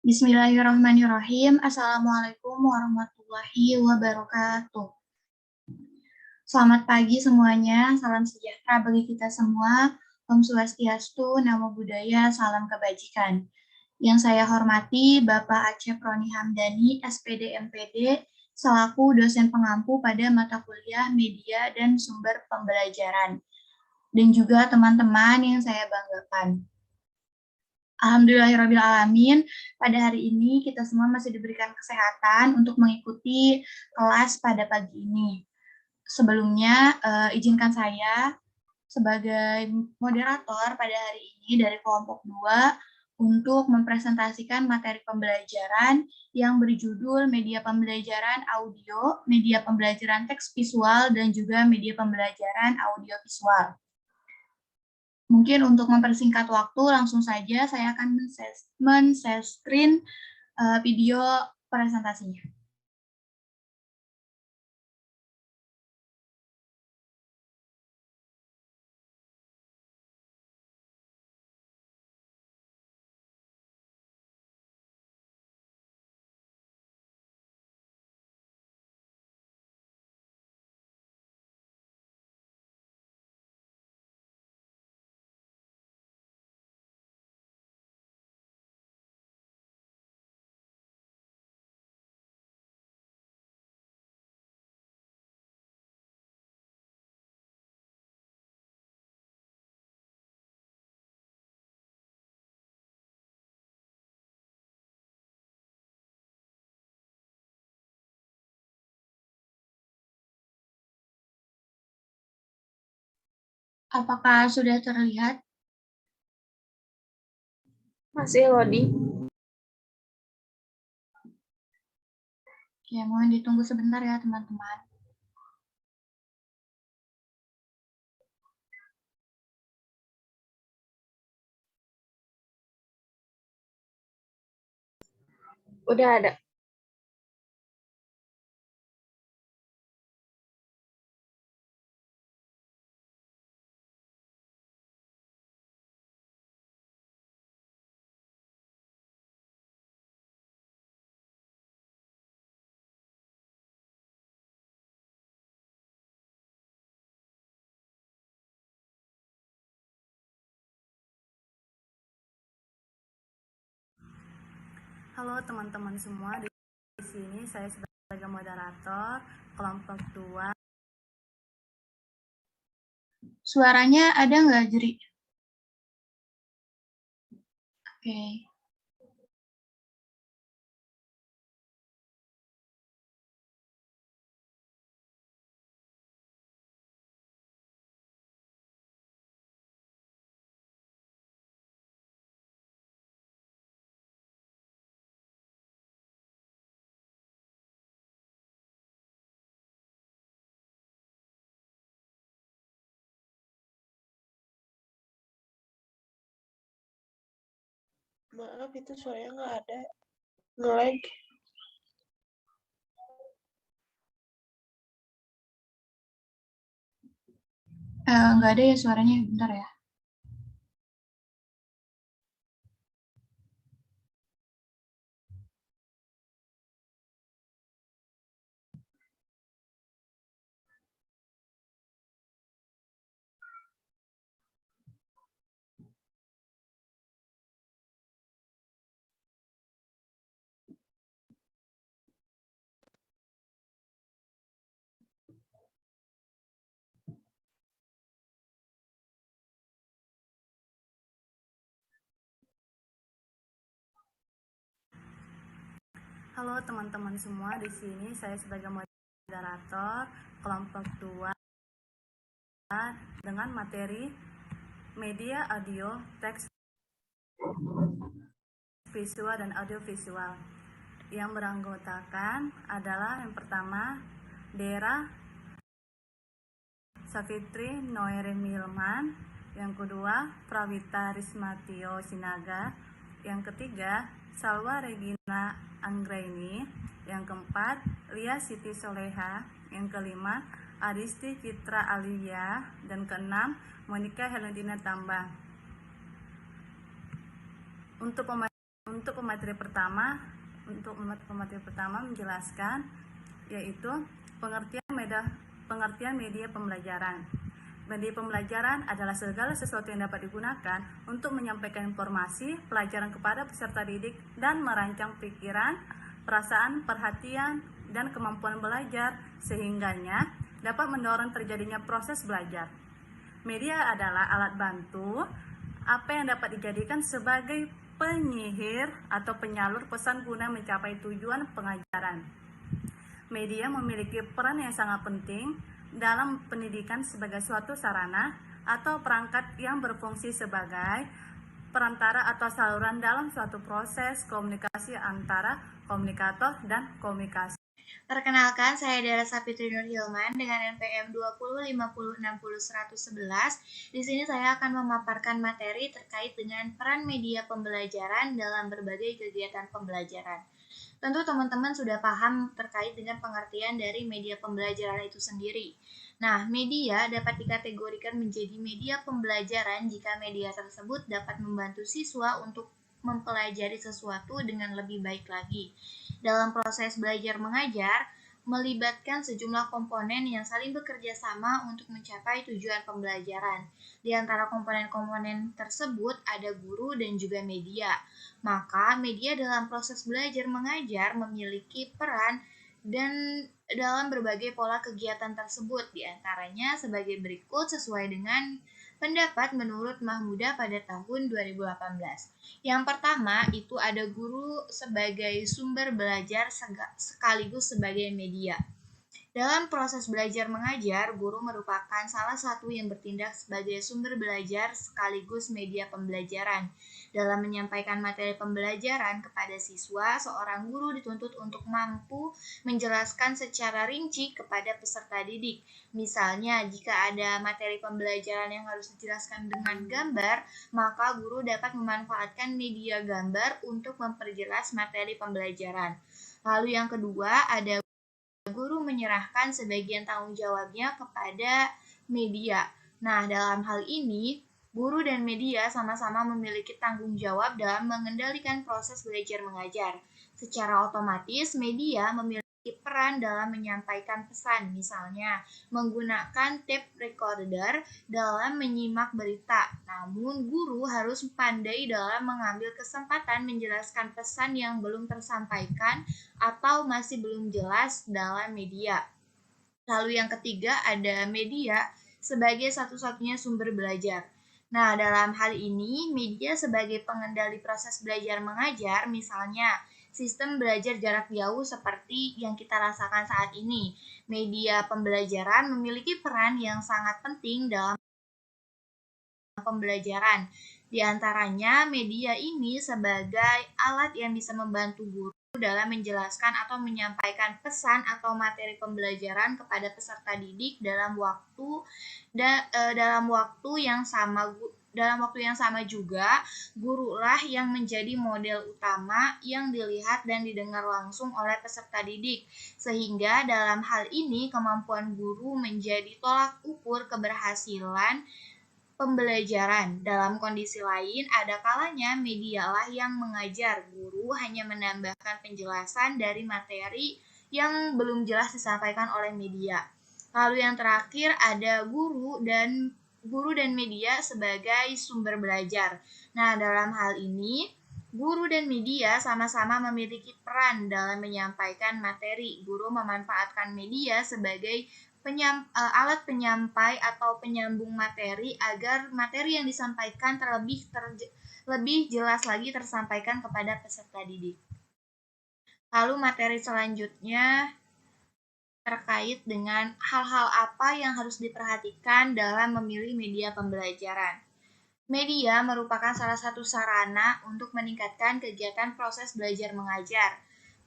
Bismillahirrahmanirrahim. Assalamualaikum warahmatullahi wabarakatuh. Selamat pagi semuanya, salam sejahtera bagi kita semua. Om Swastiastu, Namo Buddhaya, salam kebajikan. Yang saya hormati Bapak Aceh Proni Hamdani, SPD MPD, selaku dosen pengampu pada mata kuliah Media dan Sumber Pembelajaran. Dan juga teman-teman yang saya banggakan. Alhamdulillahirrahmanirrahim, pada hari ini kita semua masih diberikan kesehatan untuk mengikuti kelas pada pagi ini. Sebelumnya, izinkan saya sebagai moderator pada hari ini dari kelompok 2 untuk mempresentasikan materi pembelajaran yang berjudul Media Pembelajaran Audio, Media Pembelajaran Teks Visual, dan juga Media Pembelajaran Audio Visual. Mungkin untuk mempersingkat waktu, langsung saja saya akan men-share screen video presentasinya. Apakah sudah terlihat? Masih loading. Ya, mohon ditunggu sebentar ya teman-teman. Udah ada. Halo teman-teman semua, di sini saya sebagai moderator kelompok 2. Suaranya ada nggak, Jeri? Oke. Maaf, itu suaranya nggak ada. Nge-lag. Nggak ada ya suaranya, bentar ya. Halo teman-teman semua, di sini saya sebagai moderator kelompok 2 dengan materi media audio, teks visual dan audio visual. Yang beranggotakan adalah yang pertama Dera Savitri Noere Milman, yang kedua Prawita Rismatio Sinaga, yang ketiga Salwa Regina Anggraini, yang keempat Lia Siti Soleha, yang kelima Adisti Fitra Alia, dan keenam Monica Helendina Tambah. Untuk Untuk pemateri pertama menjelaskan yaitu pengertian media pembelajaran. Media pembelajaran adalah segala sesuatu yang dapat digunakan untuk menyampaikan informasi pelajaran kepada peserta didik dan merancang pikiran, perasaan, perhatian, dan kemampuan belajar sehingganya dapat mendorong terjadinya proses belajar. Media adalah alat bantu apa yang dapat dijadikan sebagai penyihir atau penyalur pesan guna mencapai tujuan pengajaran. Media memiliki peran yang sangat penting dalam pendidikan sebagai suatu sarana atau perangkat yang berfungsi sebagai perantara atau saluran dalam suatu proses komunikasi antara komunikator dan komunikasi. Perkenalkan, saya Dara Sapitri Nur Hilman dengan NPM 2050606111. Di sini saya akan memaparkan materi terkait dengan peran media pembelajaran dalam berbagai kegiatan pembelajaran. Tentu teman-teman sudah paham terkait dengan pengertian dari media pembelajaran itu sendiri. Nah, media dapat dikategorikan menjadi media pembelajaran jika media tersebut dapat membantu siswa untuk mempelajari sesuatu dengan lebih baik lagi. Dalam proses belajar mengajar, melibatkan sejumlah komponen yang saling bekerja sama untuk mencapai tujuan pembelajaran. Di antara komponen-komponen tersebut ada guru dan juga media. Maka media dalam proses belajar mengajar memiliki peran dan dalam berbagai pola kegiatan tersebut, di antaranya sebagai berikut sesuai dengan pendapat menurut Mahmuda pada tahun 2018. Yang pertama itu ada guru sebagai sumber belajar sekaligus sebagai media. Dalam proses belajar mengajar, guru merupakan salah satu yang bertindak sebagai sumber belajar sekaligus media pembelajaran. Dalam menyampaikan materi pembelajaran kepada siswa, seorang guru dituntut untuk mampu menjelaskan secara rinci kepada peserta didik. Misalnya, jika ada materi pembelajaran yang harus dijelaskan dengan gambar, maka guru dapat memanfaatkan media gambar untuk memperjelas materi pembelajaran. Lalu yang kedua, ada guru menyerahkan sebagian tanggung jawabnya kepada media. Nah, dalam hal ini, guru dan media sama-sama memiliki tanggung jawab dalam mengendalikan proses belajar mengajar. Secara otomatis, media memiliki peran dalam menyampaikan pesan, misalnya menggunakan tape recorder dalam menyimak berita. Namun, guru harus pandai dalam mengambil kesempatan menjelaskan pesan yang belum tersampaikan atau masih belum jelas dalam media. Lalu yang ketiga ada media sebagai satu-satunya sumber belajar. Nah, dalam hal ini, media sebagai pengendali proses belajar mengajar, misalnya sistem belajar jarak jauh seperti yang kita rasakan saat ini. Media pembelajaran memiliki peran yang sangat penting dalam pembelajaran. Di antaranya, media ini sebagai alat yang bisa membantu guru dalam menjelaskan atau menyampaikan pesan atau materi pembelajaran kepada peserta didik dalam waktu yang sama juga, gurulah yang menjadi model utama yang dilihat dan didengar langsung oleh peserta didik. Sehingga dalam hal ini kemampuan guru menjadi tolak ukur keberhasilan pembelajaran. Dalam kondisi lain, ada kalanya medialah yang mengajar. Guru hanya menambahkan penjelasan dari materi yang belum jelas disampaikan oleh media. Lalu yang terakhir ada guru dan media sebagai sumber belajar. Nah, dalam hal ini, guru dan media sama-sama memiliki peran dalam menyampaikan materi. Guru memanfaatkan media sebagai alat penyampai atau penyambung materi agar materi yang disampaikan lebih jelas lagi tersampaikan kepada peserta didik. Lalu materi selanjutnya terkait dengan hal-hal apa yang harus diperhatikan dalam memilih media pembelajaran. Media merupakan salah satu sarana untuk meningkatkan kegiatan proses belajar mengajar.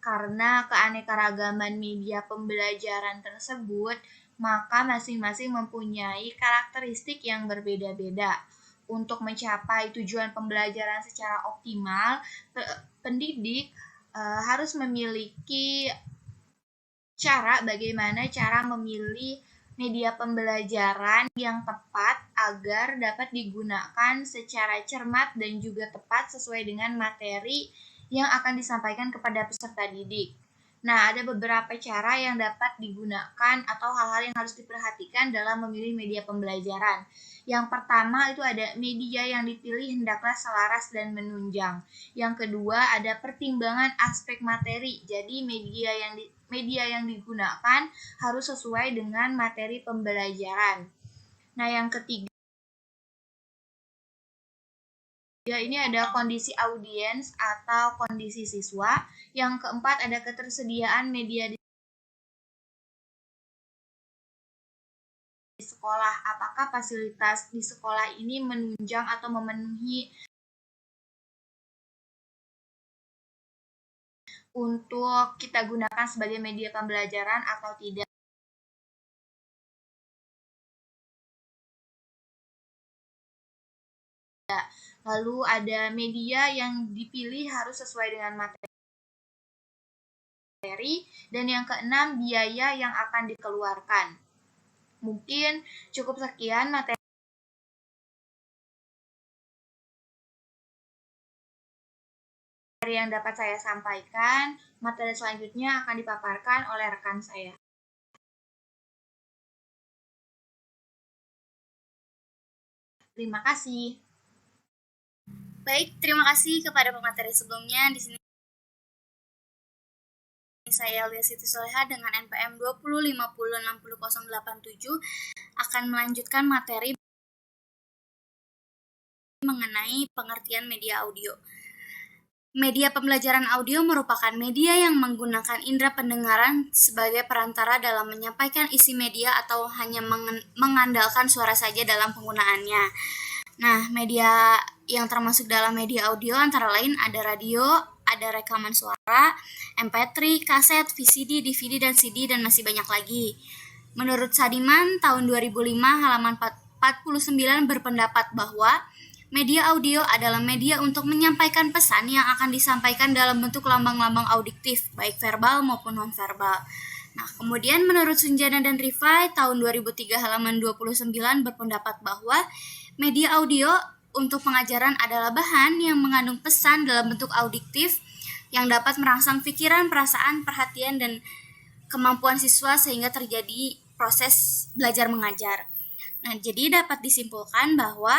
Karena keanekaragaman media pembelajaran tersebut, maka masing-masing mempunyai karakteristik yang berbeda-beda. Untuk mencapai tujuan pembelajaran secara optimal, pendidik harus memiliki bagaimana cara memilih media pembelajaran yang tepat agar dapat digunakan secara cermat dan juga tepat sesuai dengan materi yang akan disampaikan kepada peserta didik. Nah, ada beberapa cara yang dapat digunakan atau hal-hal yang harus diperhatikan dalam memilih media pembelajaran. Yang pertama itu ada media yang dipilih hendaklah selaras dan menunjang. Yang kedua ada pertimbangan aspek materi. Jadi media yang digunakan harus sesuai dengan materi pembelajaran. Nah, yang ketiga ini ada kondisi audiens atau kondisi siswa. Yang keempat ada ketersediaan media di sekolah. Apakah fasilitas di sekolah ini menunjang atau memenuhi untuk kita gunakan sebagai media pembelajaran atau tidak. Lalu ada media yang dipilih harus sesuai dengan materi. Dan yang keenam, biaya yang akan dikeluarkan. Mungkin cukup sekian materi yang dapat saya sampaikan. Materi selanjutnya akan dipaparkan oleh rekan saya. Terima kasih. Baik, terima kasih kepada pemateri sebelumnya. Di sini saya Lia Siti Soleha dengan NPM 20506087 akan melanjutkan materi mengenai pengertian media audio. Media pembelajaran audio merupakan media yang menggunakan indera pendengaran sebagai perantara dalam menyampaikan isi media atau hanya mengandalkan suara saja dalam penggunaannya. Nah, media yang termasuk dalam media audio antara lain ada radio, ada rekaman suara, MP3, kaset, VCD, DVD, dan CD, dan masih banyak lagi. Menurut Sadiman, tahun 2005 halaman 49 berpendapat bahwa media audio adalah media untuk menyampaikan pesan yang akan disampaikan dalam bentuk lambang-lambang audiktif, baik verbal maupun non-verbal. Nah, kemudian menurut Sunjana dan Rifai, tahun 2003 halaman 29 berpendapat bahwa media audio untuk pengajaran adalah bahan yang mengandung pesan dalam bentuk audiktif yang dapat merangsang pikiran, perasaan, perhatian, dan kemampuan siswa sehingga terjadi proses belajar mengajar. Nah, jadi dapat disimpulkan bahwa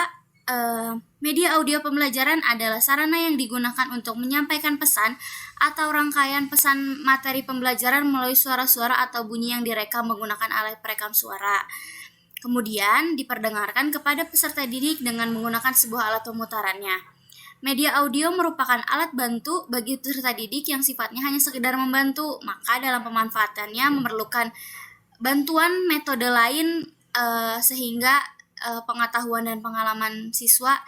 media audio pembelajaran adalah sarana yang digunakan untuk menyampaikan pesan atau rangkaian pesan materi pembelajaran melalui suara-suara atau bunyi yang direkam menggunakan alat perekam suara. Kemudian diperdengarkan kepada peserta didik dengan menggunakan sebuah alat pemutarannya. Media audio merupakan alat bantu bagi peserta didik yang sifatnya hanya sekedar membantu, maka dalam pemanfaatannya memerlukan bantuan metode lain sehingga pengetahuan dan pengalaman siswa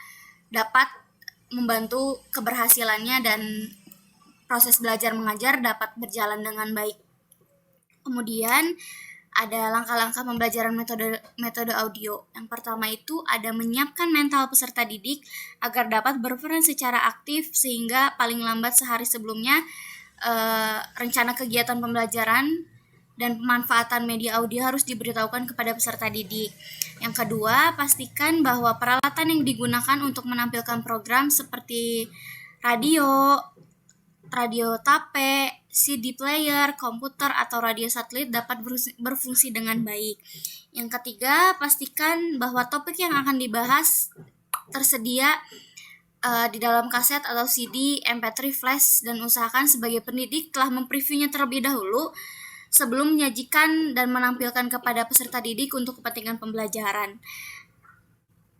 dapat membantu keberhasilannya dan proses belajar mengajar dapat berjalan dengan baik. Kemudian ada langkah-langkah pembelajaran metode audio. Yang pertama itu ada menyiapkan mental peserta didik agar dapat berperan secara aktif sehingga paling lambat sehari sebelumnya rencana kegiatan pembelajaran dan pemanfaatan media audio harus diberitahukan kepada peserta didik. Yang kedua, pastikan bahwa peralatan yang digunakan untuk menampilkan program seperti radio tape, CD player, komputer, atau radio satelit dapat berfungsi dengan baik. Yang ketiga, pastikan bahwa topik yang akan dibahas tersedia di dalam kaset atau CD, MP3, flash, dan usahakan sebagai pendidik telah mempreviewnya terlebih dahulu sebelum menyajikan dan menampilkan kepada peserta didik untuk kepentingan pembelajaran.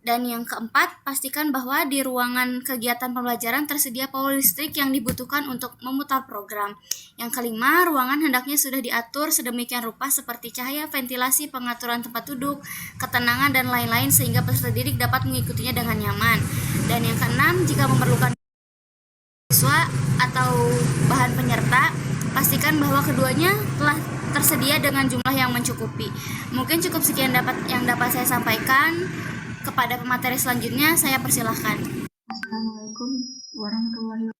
Dan yang keempat, pastikan bahwa di ruangan kegiatan pembelajaran tersedia power listrik yang dibutuhkan untuk memutar program. Yang kelima, ruangan hendaknya sudah diatur sedemikian rupa seperti cahaya, ventilasi, pengaturan tempat duduk, ketenangan, dan lain-lain sehingga peserta didik dapat mengikutinya dengan nyaman. Dan yang keenam, jika memerlukan siswa atau bahan penyerta, pastikan bahwa keduanya telah tersedia dengan jumlah yang mencukupi. Mungkin cukup sekian yang dapat saya sampaikan. Kepada pemateri selanjutnya, saya persilahkan. Assalamualaikum warahmatullahi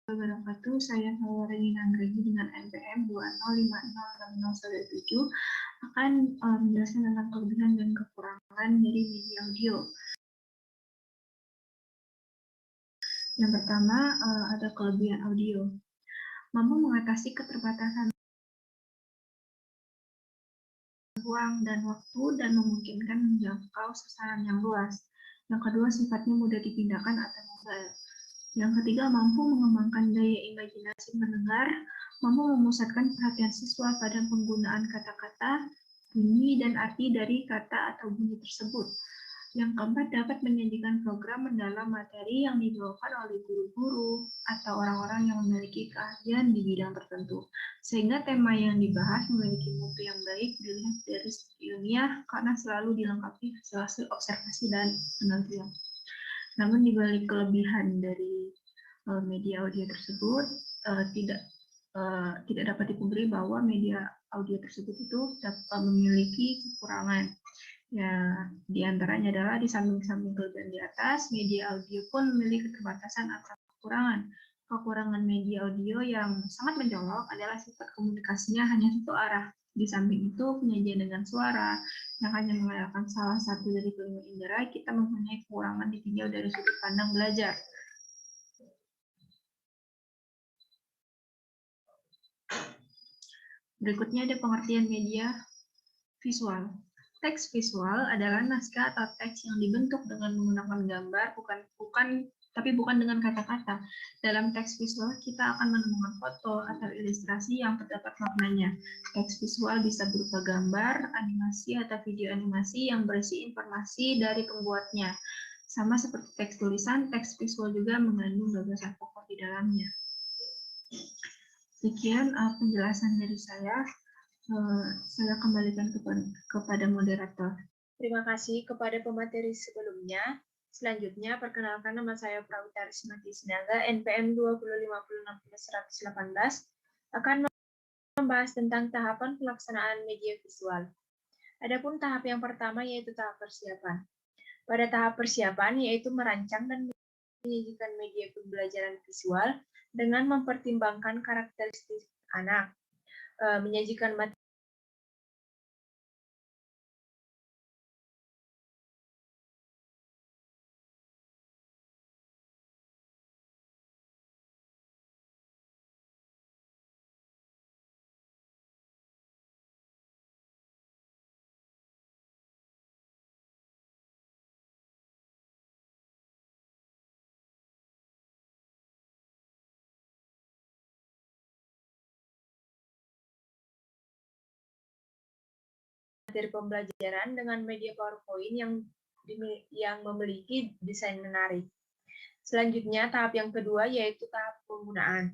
wabarakatuh. Saya Salwa Regina Anggraini dengan NPM 20506017 akan menjelaskan tentang kelebihan dan kekurangan dari media audio. Yang pertama, ada kelebihan audio. Mampu mengatasi keterbatasan ruang dan waktu dan memungkinkan menjangkau sasaran yang luas. Yang kedua, sifatnya mudah dipindahkan atau mobile. Yang ketiga, mampu mengembangkan daya imajinasi mendengar, mampu memusatkan perhatian siswa pada penggunaan kata-kata, bunyi, dan arti dari kata atau bunyi tersebut. Yang keempat, dapat menyajikan program mendalam materi yang dibawakan oleh guru-guru atau orang-orang yang memiliki keahlian di bidang tertentu. Sehingga tema yang dibahas memiliki mutu yang baik dilihat dari segi ilmiah karena selalu dilengkapi hasil-hasil observasi dan penelitian. Namun di balik kelebihan dari media audio tersebut tidak dapat dipungkiri bahwa media audio tersebut itu dapat memiliki kekurangan. Ya, di antaranya adalah di samping-samping kelebihan di atas, media audio pun memiliki keterbatasan atau kekurangan. Kekurangan media audio yang sangat mencolok adalah sifat komunikasinya hanya satu arah. Di samping itu, penyajian dengan suara yang hanya mengandalkan salah satu dari kelima indera, kita mempunyai kekurangan ditinjau dari sudut pandang belajar. Berikutnya ada pengertian media visual. Teks visual adalah naskah atau teks yang dibentuk dengan menggunakan gambar, tapi bukan dengan kata-kata. Dalam teks visual, kita akan menemukan foto atau ilustrasi yang terdapat maknanya. Teks visual bisa berupa gambar, animasi, atau video animasi yang berisi informasi dari pembuatnya. Sama seperti teks tulisan, teks visual juga mengandung gagasan pokok di dalamnya. Sekian penjelasan dari saya. Saya kembalikan kepada moderator. Terima kasih kepada pemateri sebelumnya. Selanjutnya, perkenalkan nama saya Prawita Rismati Sinaga, NPM 20506-118, akan membahas tentang tahapan pelaksanaan media visual. Adapun tahap yang pertama yaitu tahap persiapan. Pada tahap persiapan yaitu merancang dan menyajikan media pembelajaran visual dengan mempertimbangkan karakteristik anak, menyajikan materi pembelajaran dengan media PowerPoint yang memiliki desain menarik. Selanjutnya, tahap yang kedua yaitu tahap penggunaan.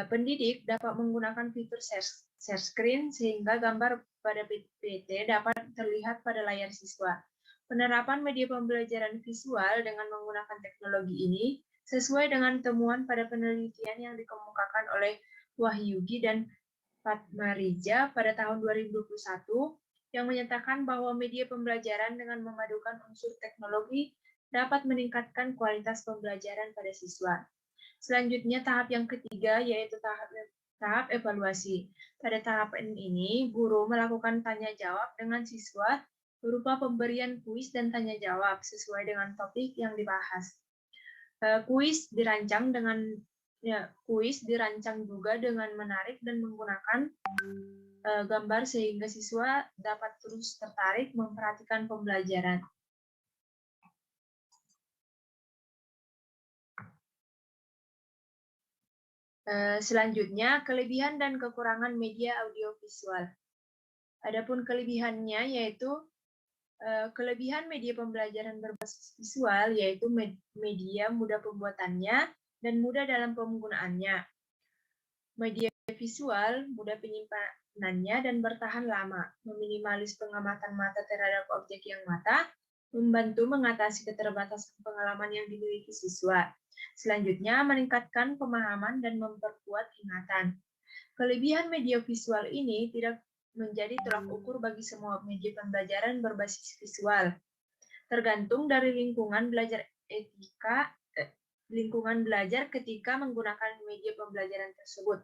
Pendidik dapat menggunakan fitur share screen sehingga gambar pada PPT dapat terlihat pada layar siswa. Penerapan media pembelajaran visual dengan menggunakan teknologi ini sesuai dengan temuan pada penelitian yang dikemukakan oleh Wahyugi dan Fatmarija pada tahun 2021 yang menyatakan bahwa media pembelajaran dengan memadukan unsur teknologi dapat meningkatkan kualitas pembelajaran pada siswa. Selanjutnya tahap yang ketiga yaitu tahap evaluasi. Pada tahapan ini, guru melakukan tanya jawab dengan siswa berupa pemberian kuis dan tanya jawab sesuai dengan topik yang dibahas. Kuis dirancang juga dengan menarik dan menggunakan gambar sehingga siswa dapat terus tertarik memperhatikan pembelajaran. Selanjutnya, kelebihan dan kekurangan media audiovisual. Adapun kelebihannya yaitu kelebihan media pembelajaran berbasis visual yaitu media mudah pembuatannya dan mudah dalam penggunaannya. Media visual mudah penyimpanannya dan bertahan lama, meminimalis pengamatan mata terhadap objek yang mata, membantu mengatasi keterbatasan pengalaman yang dimiliki siswa. Selanjutnya, meningkatkan pemahaman dan memperkuat ingatan. Kelebihan media visual ini tidak menjadi tolak ukur bagi semua media pembelajaran berbasis visual. Tergantung dari lingkungan belajar ketika menggunakan media pembelajaran tersebut.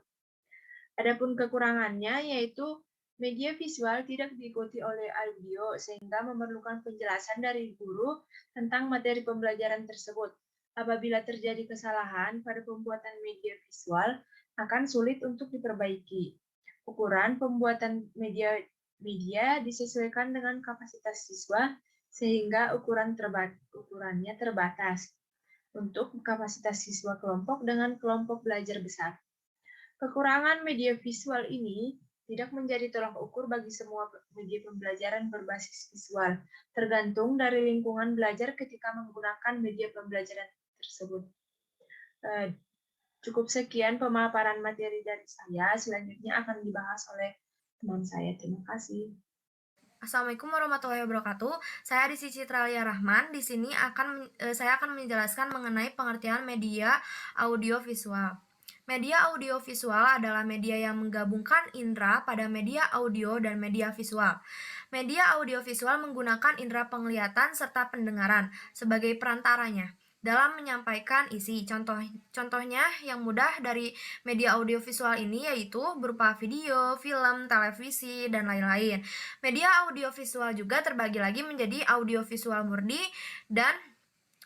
Adapun kekurangannya yaitu Media visual tidak diikuti oleh audio sehingga memerlukan penjelasan dari guru tentang materi pembelajaran tersebut. Apabila terjadi kesalahan pada pembuatan media visual, akan sulit untuk diperbaiki. Ukuran pembuatan media disesuaikan dengan kapasitas siswa sehingga ukurannya terbatas untuk kapasitas siswa kelompok dengan kelompok belajar besar. Kekurangan media visual ini tidak menjadi tolak ukur bagi semua media pembelajaran berbasis visual, tergantung dari lingkungan belajar ketika menggunakan media pembelajaran tersebut. Cukup sekian pemaparan materi dari saya, selanjutnya akan dibahas oleh teman saya. Terima kasih. Assalamualaikum warahmatullahi wabarakatuh. Saya Rizky Citralia Rahman. Di sini saya akan menjelaskan mengenai pengertian media audiovisual. Media audiovisual adalah media yang menggabungkan indera pada media audio dan media visual. Media audiovisual menggunakan indera penglihatan serta pendengaran sebagai perantaranya dalam menyampaikan isi. Contohnya yang mudah dari media audiovisual ini yaitu berupa video, film, televisi, dan lain-lain. Media audiovisual juga terbagi lagi menjadi audiovisual murni dan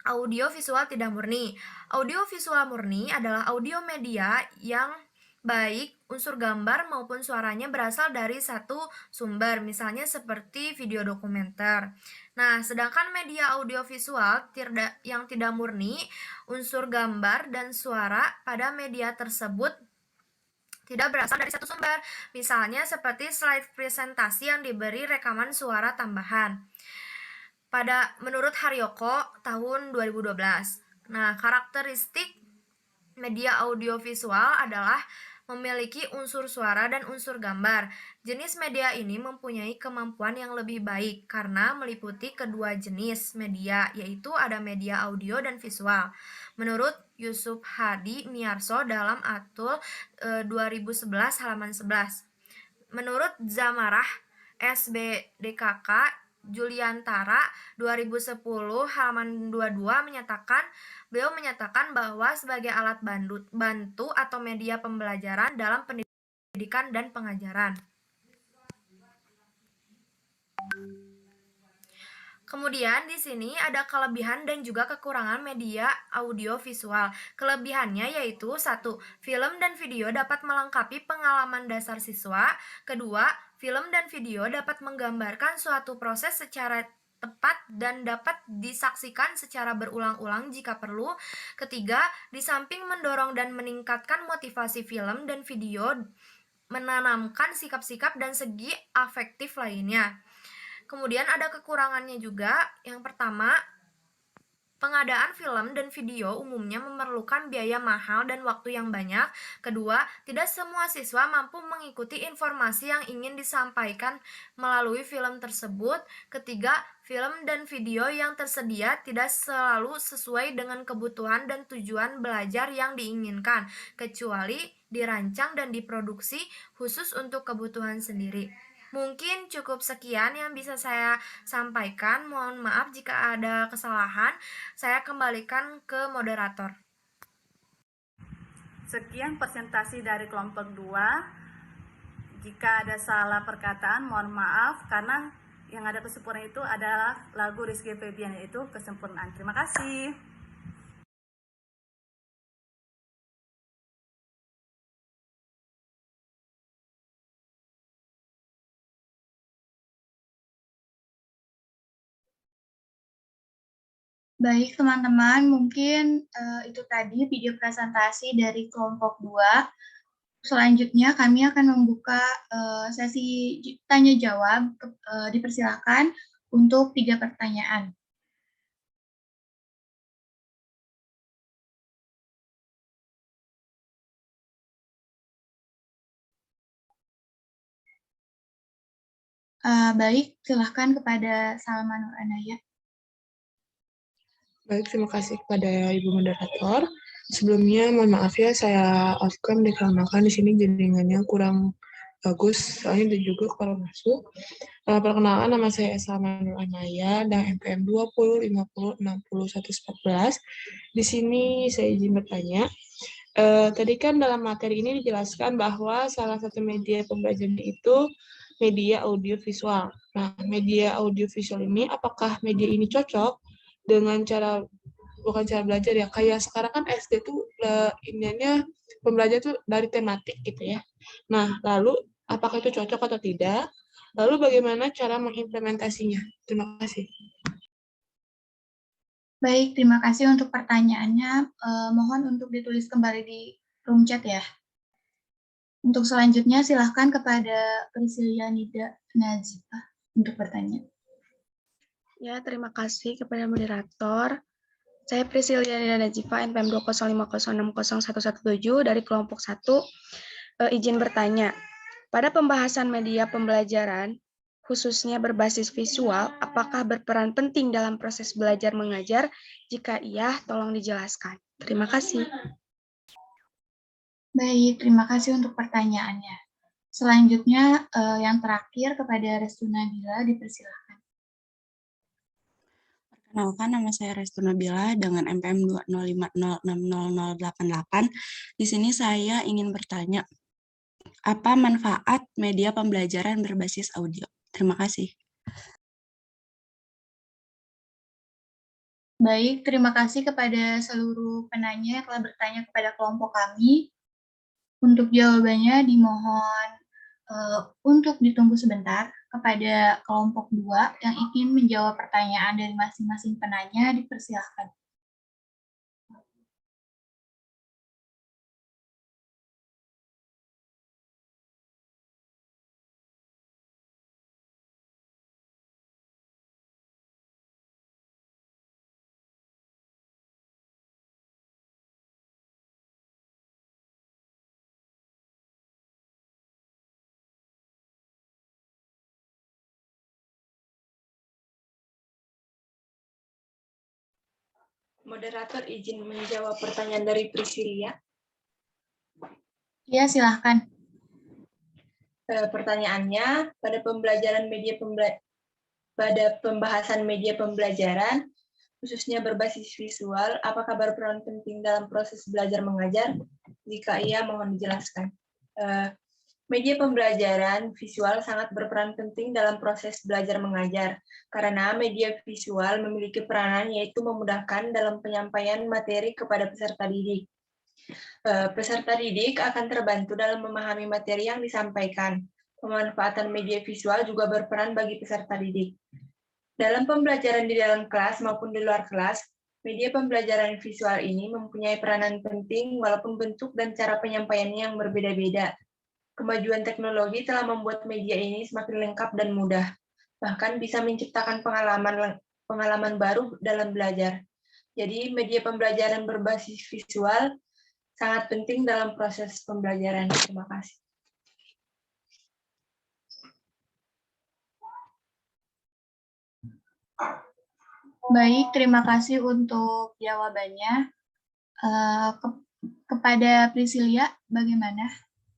audiovisual tidak murni. Audiovisual murni adalah audio media yang baik unsur gambar maupun suaranya berasal dari satu sumber, misalnya seperti video dokumenter. Nah, sedangkan media audiovisual yang tidak murni, unsur gambar dan suara pada media tersebut tidak berasal dari satu sumber, misalnya seperti slide presentasi yang diberi rekaman suara tambahan. Menurut Haryoko tahun 2012. Nah, karakteristik media audiovisual adalah memiliki unsur suara dan unsur gambar. Jenis media ini mempunyai kemampuan yang lebih baik karena meliputi kedua jenis media, yaitu ada media audio dan visual. Menurut Yusuf Hadi Miarso dalam Atul 2011 halaman 11. Menurut Zamarah SBDKK Juliantara 2010 halaman 22 beliau menyatakan bahwa sebagai alat bantu atau media pembelajaran dalam pendidikan dan pengajaran. Kemudian di sini ada kelebihan dan juga kekurangan media audio visual. Kelebihannya yaitu 1. Film dan video dapat melengkapi pengalaman dasar siswa. Kedua, film dan video dapat menggambarkan suatu proses secara tepat dan dapat disaksikan secara berulang-ulang jika perlu. Ketiga, di samping mendorong dan meningkatkan motivasi film dan video, menanamkan sikap-sikap dan segi afektif lainnya. Kemudian ada kekurangannya juga. Yang pertama, pengadaan film dan video umumnya memerlukan biaya mahal dan waktu yang banyak. Kedua, tidak semua siswa mampu mengikuti informasi yang ingin disampaikan melalui film tersebut. Ketiga, film dan video yang tersedia tidak selalu sesuai dengan kebutuhan dan tujuan belajar yang diinginkan, kecuali dirancang dan diproduksi khusus untuk kebutuhan sendiri. Mungkin cukup sekian yang bisa saya sampaikan. Mohon maaf jika ada kesalahan. Saya kembalikan ke moderator. Sekian presentasi dari kelompok 2. Jika ada salah perkataan, mohon maaf karena yang ada kesempurnaan itu adalah lagu Rizky Febian, yaitu Kesempurnaan. Terima kasih. Baik, teman-teman, mungkin itu tadi video presentasi dari kelompok 2. Selanjutnya kami akan membuka sesi tanya-jawab. Dipersilakan untuk 3 pertanyaan. Baik, silakan kepada Salma Nur Anaya. Baik, terima kasih kepada Ibu Moderator. Sebelumnya, mohon maaf ya, saya off-cam dikarenakan di sini jaringannya kurang bagus, soalnya dan juga kurang masuk. Perkenalkan, nama saya Salma Nur Anaya, dan MPM 20 50 60 114. Di sini saya izin bertanya. Tadi kan dalam materi ini dijelaskan bahwa salah satu media pembelajaran itu media audiovisual. Nah, media audiovisual ini apakah media ini cocok dengan bukan cara belajar ya, kayak sekarang kan SD tuh iniannya pembelajaran tuh dari tematik gitu ya. Nah, lalu apakah itu cocok atau tidak? Lalu bagaimana cara mengimplementasinya? Terima kasih. Baik, terima kasih untuk pertanyaannya. Mohon untuk ditulis kembali di room chat ya. Untuk selanjutnya silahkan kepada Priscilia Nida Nazifah untuk bertanya. Ya, terima kasih kepada moderator. Saya Priscilia Nida Nazifah, NPM 205060117 dari kelompok 1. Izin bertanya, pada pembahasan media pembelajaran, khususnya berbasis visual, apakah berperan penting dalam proses belajar mengajar? Jika iya, tolong dijelaskan. Terima kasih. Baik, terima kasih untuk pertanyaannya. Selanjutnya, yang terakhir kepada Restu Nabila, dipersilakan. Perkenalkan, nama saya Restu Nabila dengan NPM 205060088. Di sini saya ingin bertanya, apa manfaat media pembelajaran berbasis audio? Terima kasih. Baik, terima kasih kepada seluruh penanya yang telah bertanya kepada kelompok kami. Untuk jawabannya dimohon untuk ditunggu sebentar. Kepada kelompok 2 yang ingin menjawab pertanyaan dari masing-masing penanya, dipersilahkan. Moderator izin menjawab pertanyaan dari Priscilia. Ya, silahkan. Pertanyaannya, pada pembahasan media pembelajaran, khususnya berbasis visual, apakah berperan penting dalam proses belajar mengajar? Jika iya, mohon dijelaskan. Media pembelajaran visual sangat berperan penting dalam proses belajar mengajar, karena media visual memiliki peranan yaitu memudahkan dalam penyampaian materi kepada peserta didik. Peserta didik akan terbantu dalam memahami materi yang disampaikan. Pemanfaatan media visual juga berperan bagi peserta didik. Dalam pembelajaran di dalam kelas maupun di luar kelas, media pembelajaran visual ini mempunyai peranan penting walaupun bentuk dan cara penyampaiannya yang berbeda-beda. Kemajuan teknologi telah membuat media ini semakin lengkap dan mudah, bahkan bisa menciptakan pengalaman baru dalam belajar. Jadi, media pembelajaran berbasis visual sangat penting dalam proses pembelajaran. Terima kasih. Baik, terima kasih untuk jawabannya. Kepada Priscilia, bagaimana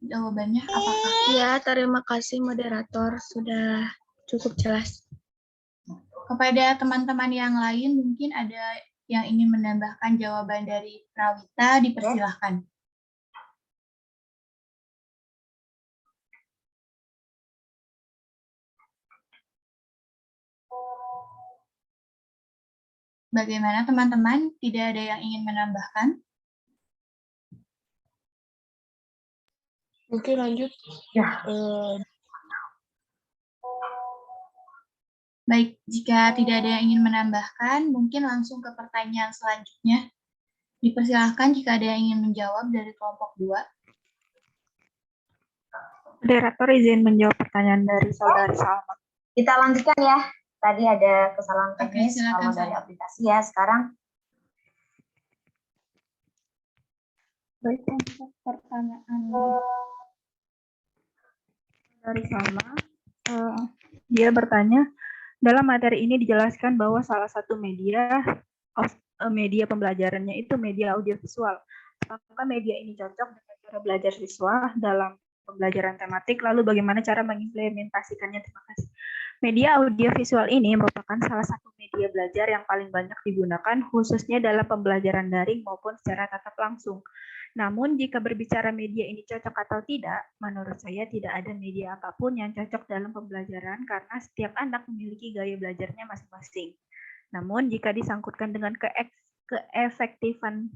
jawabannya? Apakah? Ya, terima kasih moderator, sudah cukup jelas. Kepada teman-teman yang lain, mungkin ada yang ingin menambahkan jawaban dari Prawita, dipersilahkan. Bagaimana teman-teman? Tidak ada yang ingin menambahkan? Mungkin lanjut. Ya. Baik, jika tidak ada yang ingin menambahkan, mungkin langsung ke pertanyaan selanjutnya. Dipersilahkan jika ada yang ingin menjawab dari kelompok 2. Moderator izin menjawab pertanyaan dari saudari Salma. Kita lanjutkan ya. Tadi ada kesalahan teknis silakan, kalau dari aplikasi ya. Sekarang Baik, untuk pertanyaan dari Salma, dia bertanya, dalam materi ini dijelaskan bahwa salah satu media pembelajarannya itu media audiovisual. Apakah media ini cocok dengan cara belajar siswa dalam pembelajaran tematik? Lalu bagaimana cara mengimplementasikannya? Terima kasih. Media audiovisual ini merupakan salah satu media belajar yang paling banyak digunakan khususnya dalam pembelajaran daring maupun secara tatap langsung. Namun jika berbicara media ini cocok atau tidak, menurut saya tidak ada media apapun yang cocok dalam pembelajaran karena setiap anak memiliki gaya belajarnya masing-masing. Namun jika disangkutkan dengan keefektifan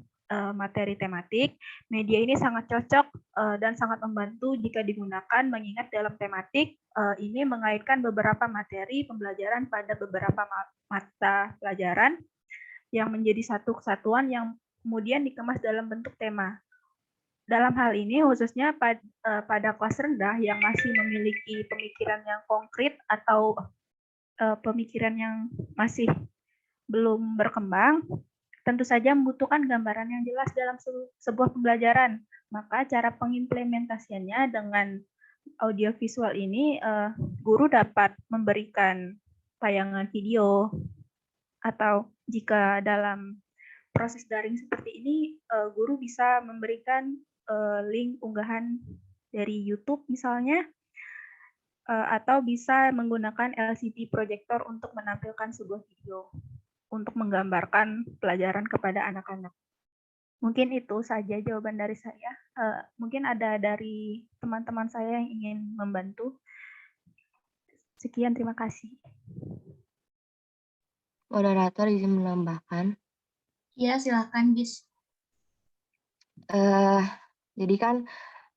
materi tematik, media ini sangat cocok dan sangat membantu jika digunakan mengingat dalam tematik ini mengaitkan beberapa materi pembelajaran pada beberapa mata pelajaran yang menjadi satu kesatuan yang kemudian dikemas dalam bentuk tema. Dalam hal ini khususnya pada kelas rendah yang masih memiliki pemikiran yang konkret atau pemikiran yang masih belum berkembang, tentu saja membutuhkan gambaran yang jelas dalam sebuah pembelajaran. Maka cara pengimplementasiannya dengan audiovisual ini, guru dapat memberikan tayangan video, atau jika dalam proses daring seperti ini, guru bisa memberikan link unggahan dari YouTube misalnya, atau bisa menggunakan LCD projector untuk menampilkan sebuah video untuk menggambarkan pelajaran kepada anak-anak. Mungkin itu saja jawaban dari saya. Mungkin ada dari teman-teman saya yang ingin membantu. Sekian, terima kasih. Moderator izin menambahkan. Ya, silakan, Gis. Jadi kan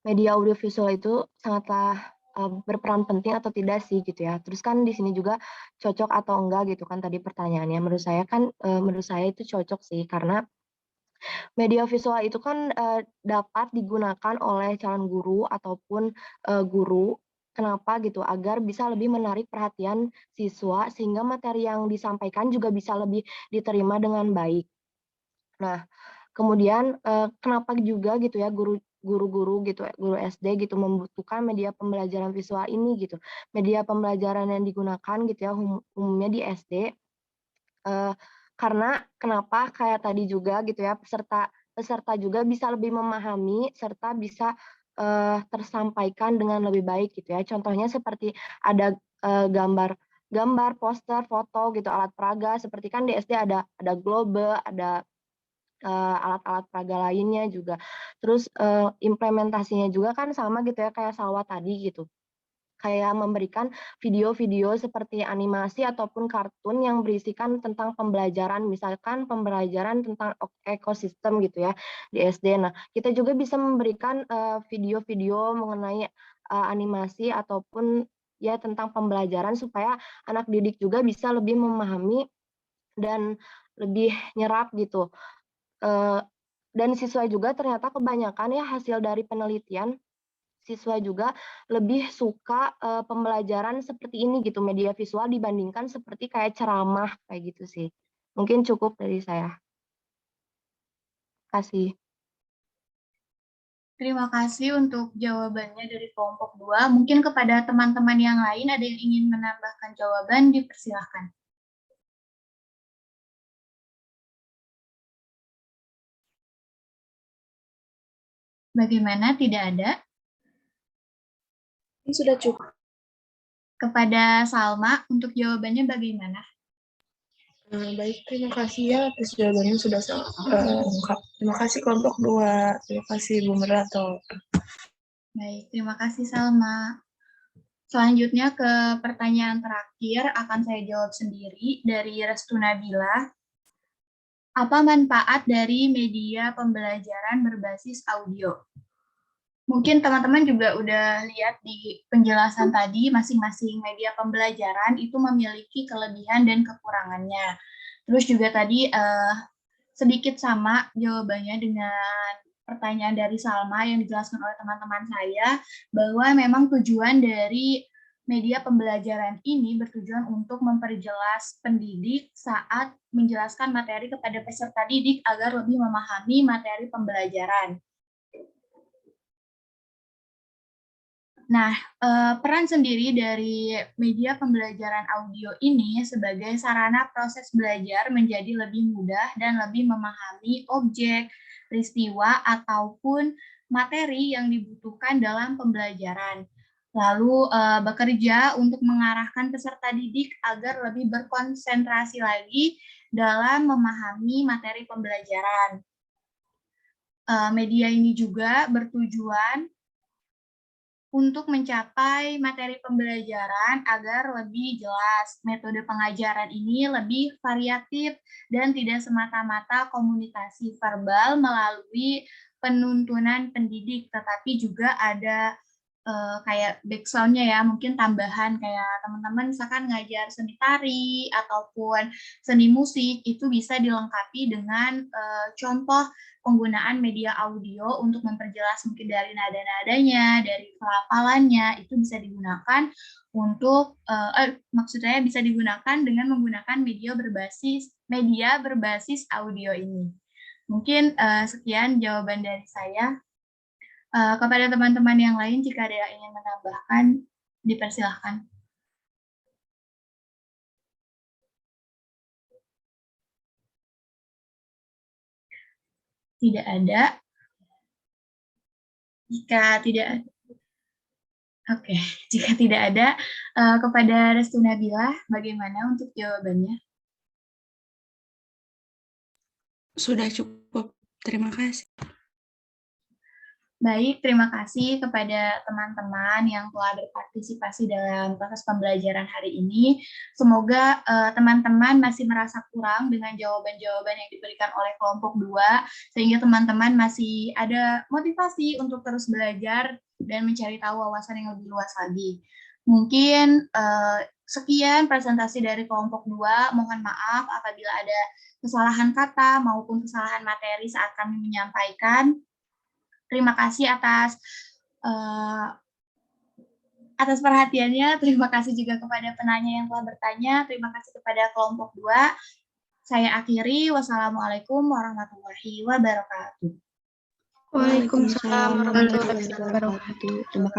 media audiovisual itu sangatlah berperan penting atau tidak sih gitu ya. Terus kan di sini juga cocok atau enggak gitu kan tadi pertanyaannya. Menurut saya itu cocok sih karena media visual itu kan dapat digunakan oleh calon guru ataupun guru. Kenapa gitu? Agar bisa lebih menarik perhatian siswa sehingga materi yang disampaikan juga bisa lebih diterima dengan baik. Nah, kemudian kenapa juga gitu ya guru-guru gitu, guru SD gitu membutuhkan media pembelajaran visual ini gitu. Media pembelajaran yang digunakan gitu ya umumnya di SD karena kenapa kayak tadi juga gitu ya peserta juga bisa lebih memahami serta bisa tersampaikan dengan lebih baik gitu ya. Contohnya seperti ada gambar, poster, foto gitu, alat peraga seperti kan di SD ada globe, ada alat-alat peraga lainnya juga. Terus implementasinya juga kan sama gitu ya kayak Salwa tadi gitu. Kayak memberikan video-video seperti animasi ataupun kartun yang berisikan tentang pembelajaran, misalkan pembelajaran tentang ekosistem gitu ya di SD. Nah, kita juga bisa memberikan video-video mengenai animasi ataupun ya tentang pembelajaran supaya anak didik juga bisa lebih memahami dan lebih nyerap gitu. Dan siswa juga ternyata kebanyakan ya hasil dari penelitian, siswa juga lebih suka pembelajaran seperti ini gitu, media visual dibandingkan seperti kayak ceramah kayak gitu sih. Mungkin cukup dari saya. Terima kasih. Terima kasih untuk jawabannya dari kelompok 2. Mungkin kepada teman-teman yang lain ada yang ingin menambahkan jawaban, dipersilahkan. Bagaimana? Tidak ada? Ini sudah cukup. Kepada Salma, untuk jawabannya bagaimana? Baik, terima kasih ya atas jawabannya sudah sangat lengkap. Terima kasih kelompok 2. Terima kasih Bu Moderator. Baik, terima kasih Salma. Selanjutnya ke pertanyaan terakhir akan saya jawab sendiri dari Restu Nabila. Apa manfaat dari media pembelajaran berbasis audio? Mungkin teman-teman juga udah lihat di penjelasan tadi, masing-masing media pembelajaran itu memiliki kelebihan dan kekurangannya. Terus juga tadi sedikit sama jawabannya dengan pertanyaan dari Salma yang dijelaskan oleh teman-teman saya, bahwa memang tujuan dari media pembelajaran ini bertujuan untuk memperjelas pendidik saat menjelaskan materi kepada peserta didik agar lebih memahami materi pembelajaran. Nah, peran sendiri dari media pembelajaran audio ini sebagai sarana proses belajar menjadi lebih mudah dan lebih memahami objek, peristiwa, ataupun materi yang dibutuhkan dalam pembelajaran. Lalu bekerja untuk mengarahkan peserta didik agar lebih berkonsentrasi lagi dalam memahami materi pembelajaran. Media ini juga bertujuan untuk mencapai materi pembelajaran agar lebih jelas. Metode pengajaran ini lebih variatif dan tidak semata-mata komunikasi verbal melalui penuntunan pendidik, tetapi juga ada kayak background-nya ya, mungkin tambahan kayak teman-teman misalkan ngajar seni tari ataupun seni musik, itu bisa dilengkapi dengan contoh penggunaan media audio untuk memperjelas mungkin dari nada-nadanya, dari pelafalannya, itu bisa digunakan untuk maksudnya bisa digunakan dengan menggunakan media berbasis audio ini. Mungkin sekian jawaban dari saya. Kepada teman-teman yang lain, jika ada yang ingin menambahkan, dipersilahkan. Tidak ada. Jika tidak Oke, jika tidak ada, kepada Restu Nabila, bagaimana untuk jawabannya? Sudah cukup, terima kasih. Baik, terima kasih kepada teman-teman yang telah berpartisipasi dalam proses pembelajaran hari ini. Semoga teman-teman masih merasa kurang dengan jawaban-jawaban yang diberikan oleh kelompok 2, sehingga teman-teman masih ada motivasi untuk terus belajar dan mencari tahu wawasan yang lebih luas lagi. Mungkin sekian presentasi dari kelompok 2. Mohon maaf apabila ada kesalahan kata maupun kesalahan materi saat kami menyampaikan. Terima kasih atas perhatiannya. Terima kasih juga kepada penanya yang telah bertanya. Terima kasih kepada kelompok 2. Saya akhiri. Wassalamualaikum warahmatullahi wabarakatuh. Waalaikumsalam warahmatullahi wabarakatuh. Terima kasih.